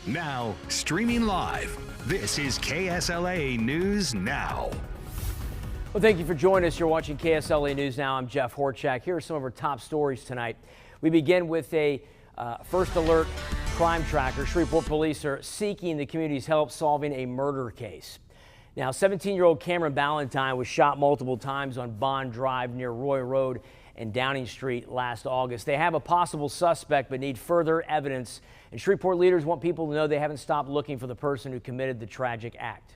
Now, streaming live, this is KSLA News Now. Well, thank you for joining us. You're watching KSLA News Now. I'm Jeff Horchak. Here are some of our top stories tonight. We begin with a first alert crime tracker. Shreveport police are seeking the community's help solving a murder case. Now, 17-year-old Cameron Ballantyne was shot multiple times on Bond Drive near Roy Road and Downing Street last August. They have a possible suspect but need further evidence. And Shreveport leaders want people to know they haven't stopped looking for the person who committed the tragic act.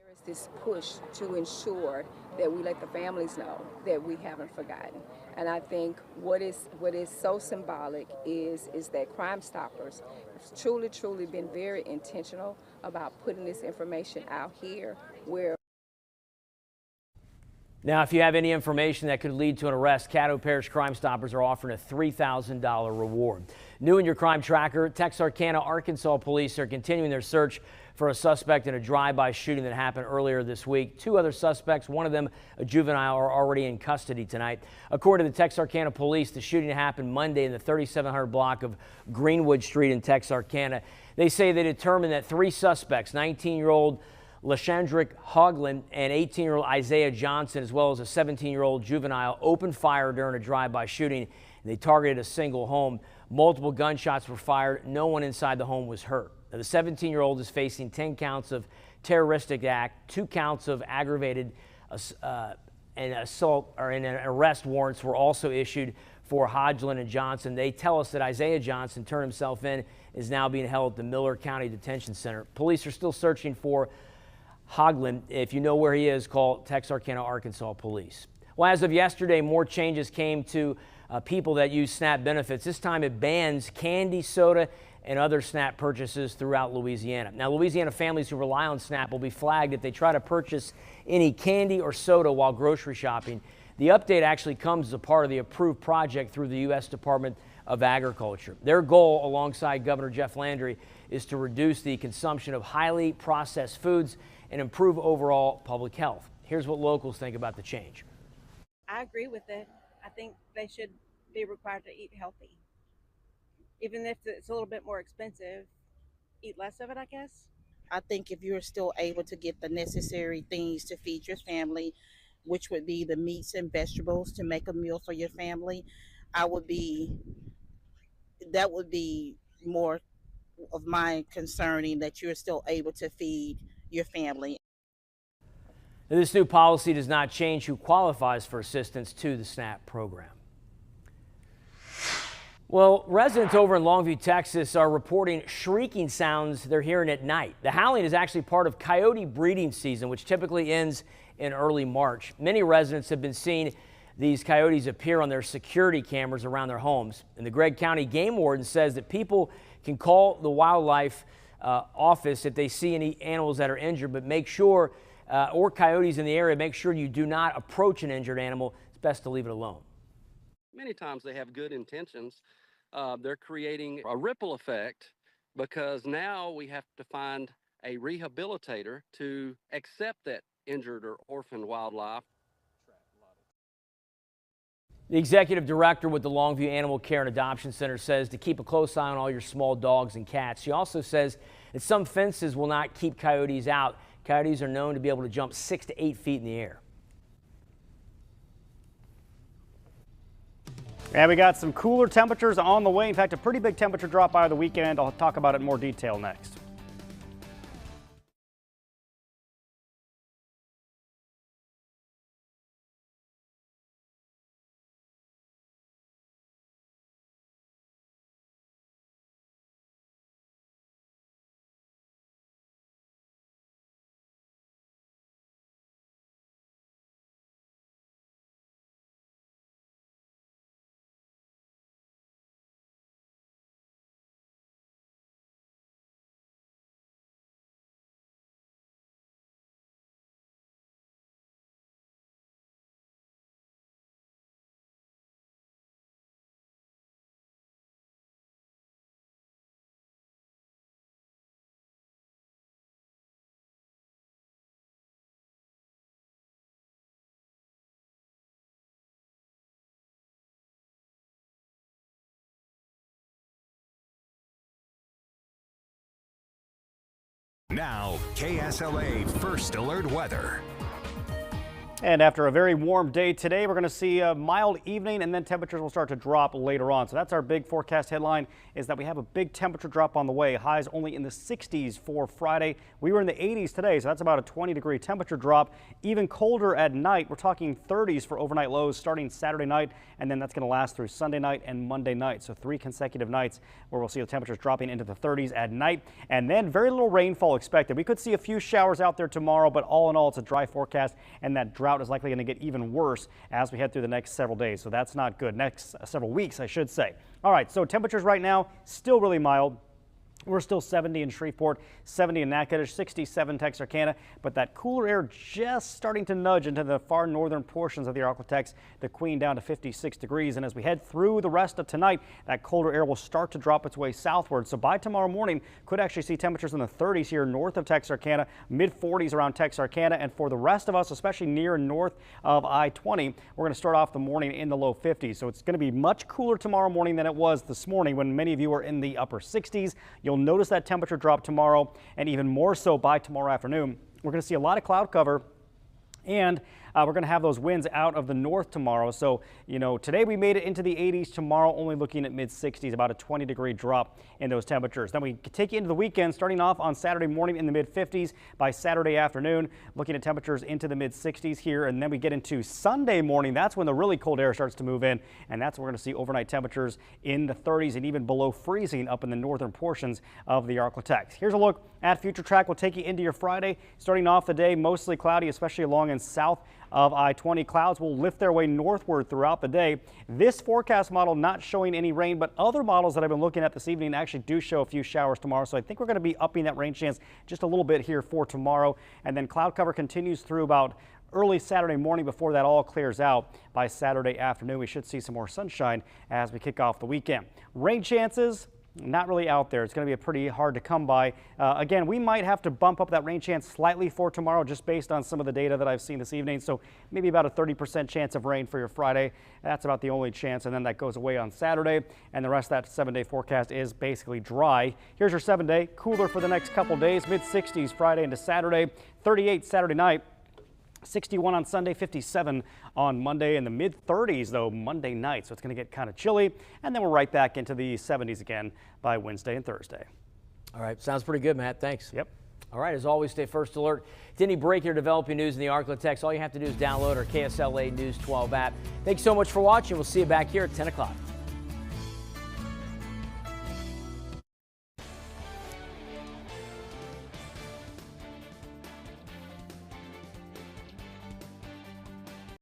There is this push to ensure that we let the families know that we haven't forgotten. And I think what is so symbolic is that Crime Stoppers have truly been very intentional about putting this information out here where. Now, if you have any information that could lead to an arrest, Caddo Parish Crime Stoppers are offering a $3,000 reward. New in your crime tracker, Texarkana, Arkansas police are continuing their search for a suspect in a drive-by shooting that happened earlier this week. Two other suspects, one of them a juvenile, are already in custody tonight. According to the Texarkana police, the shooting happened Monday in the 3700 block of Greenwood Street in Texarkana. They say they determined that three suspects, 19-year-old Lashandrick Hoagland and 18-year-old Isaiah Johnson, as well as a 17-year-old juvenile, opened fire during a drive-by shooting. They targeted a single home. Multiple gunshots were fired. No one inside the home was hurt. Now, the 17-year-old is facing 10 counts of terroristic act, 2 counts of aggravated and assault, and arrest warrants were also issued for Hodgland and Johnson. They tell us that Isaiah Johnson turned himself in, is now being held at the Miller County Detention Center. Police are still searching for Hoagland. If you know where he is, call Texarkana, Arkansas police. Well, as of yesterday, more changes came to people that use SNAP benefits. This time it bans candy, soda, and other SNAP purchases throughout Louisiana. Now, Louisiana families who rely on SNAP will be flagged if they try to purchase any candy or soda while grocery shopping. The update actually comes as a part of the approved project through the U.S. Department of Agriculture. Their goal, alongside Governor Jeff Landry, is to reduce the consumption of highly processed foods and improve overall public health. Here's what locals think about the change. I agree with it. I think they should be required to eat healthy. Even if it's a little bit more expensive, eat less of it, I guess. I think if you're still able to get the necessary things to feed your family, which would be the meats and vegetables to make a meal for your family, that would be more of my concerning, that you're still able to feed your family. Now, this new policy does not change who qualifies for assistance to the SNAP program. Well, residents over in Longview, Texas are reporting shrieking sounds they're hearing at night. The howling is actually part of coyote breeding season, which typically ends in early March. Many residents have been seeing these coyotes appear on their security cameras around their homes. And the Gregg County Game Warden says that people can call the wildlife office if they see any animals that are injured, but make sure, or coyotes in the area, make sure you do not approach an injured animal. It's best to leave it alone. Many times they have good intentions. They're creating a ripple effect, because now we have to find a rehabilitator to accept that injured or orphaned wildlife. The executive director with the Longview Animal Care and Adoption Center says to keep a close eye on all your small dogs and cats. She also says that some fences will not keep coyotes out. Coyotes are known to be able to jump 6 to 8 feet in the air. And we got some cooler temperatures on the way. In fact, a pretty big temperature drop by the weekend. I'll talk about it in more detail next. Now, KSLA First Alert Weather. And after a very warm day today, we're going to see a mild evening, and then temperatures will start to drop later on. So that's our big forecast headline, is that we have a big temperature drop on the way. Highs only in the 60s for Friday. We were in the 80s today, so that's about a 20-degree temperature drop. Even colder at night. We're talking 30s for overnight lows starting Saturday night, and then that's going to last through Sunday night and Monday night. So 3 consecutive nights where we'll see the temperatures dropping into the 30s at night, and then very little rainfall expected. We could see a few showers out there tomorrow, but all in all, it's a dry forecast, and that drought is likely going to get even worse as we head through the next several days. So that's not good. Next several weeks, I should say. All right, so temperatures right now still really mild. We're still 70 in Shreveport, 70 in Natchitoches, 67 Texarkana, but that cooler air just starting to nudge into the far northern portions of the Arklatex, the Queen down to 56 degrees. And as we head through the rest of tonight, that colder air will start to drop its way southward. So by tomorrow morning, could actually see temperatures in the 30s here north of Texarkana, mid 40s around Texarkana. And for the rest of us, especially near and north of I-20, we're going to start off the morning in the low 50s. So it's going to be much cooler tomorrow morning than it was this morning when many of you were in the upper 60s. You'll notice that temperature drop tomorrow, and even more so by tomorrow afternoon. We're going to see a lot of cloud cover, and we're going to have those winds out of the north tomorrow. So, you know, today we made it into the 80s. Tomorrow only looking at mid 60s, about a 20-degree drop in those temperatures. Then we take you into the weekend, starting off on Saturday morning in the mid 50s. By Saturday afternoon, looking at temperatures into the mid 60s here. And then we get into Sunday morning. That's when the really cold air starts to move in. And that's when we're going to see overnight temperatures in the 30s and even below freezing up in the northern portions of the Arklatex. Here's a look at future track. We'll take you into your Friday. Starting off the day, mostly cloudy, especially along and south of I-20. Clouds will lift their way northward throughout the day. This forecast model not showing any rain, but other models that I've been looking at this evening actually do show a few showers tomorrow. So I think we're going to be upping that rain chance just a little bit here for tomorrow. And then cloud cover continues through about early Saturday morning before that all clears out. By Saturday afternoon, we should see some more sunshine as we kick off the weekend. Rain chances not really out there. It's going to be pretty hard to come by. Again, we might have to bump up that rain chance slightly for tomorrow just based on some of the data that I've seen this evening. So maybe about a 30% chance of rain for your Friday. That's about the only chance, and then that goes away on Saturday. And the rest of that 7-day forecast is basically dry. Here's your 7-day. Cooler for the next couple days. Mid 60s Friday into Saturday. 38 Saturday night. 61 on Sunday, 57 on Monday, and the mid 30s though Monday night. So it's going to get kind of chilly, and then we're right back into the 70s again by Wednesday and Thursday. All right, sounds pretty good, Matt. Thanks. Yep. All right, as always, stay first alert to any breaking or developing news in the Arklatex. All you have to do is download our KSLA News 12 app. Thanks so much for watching. We'll see you back here at 10 o'clock.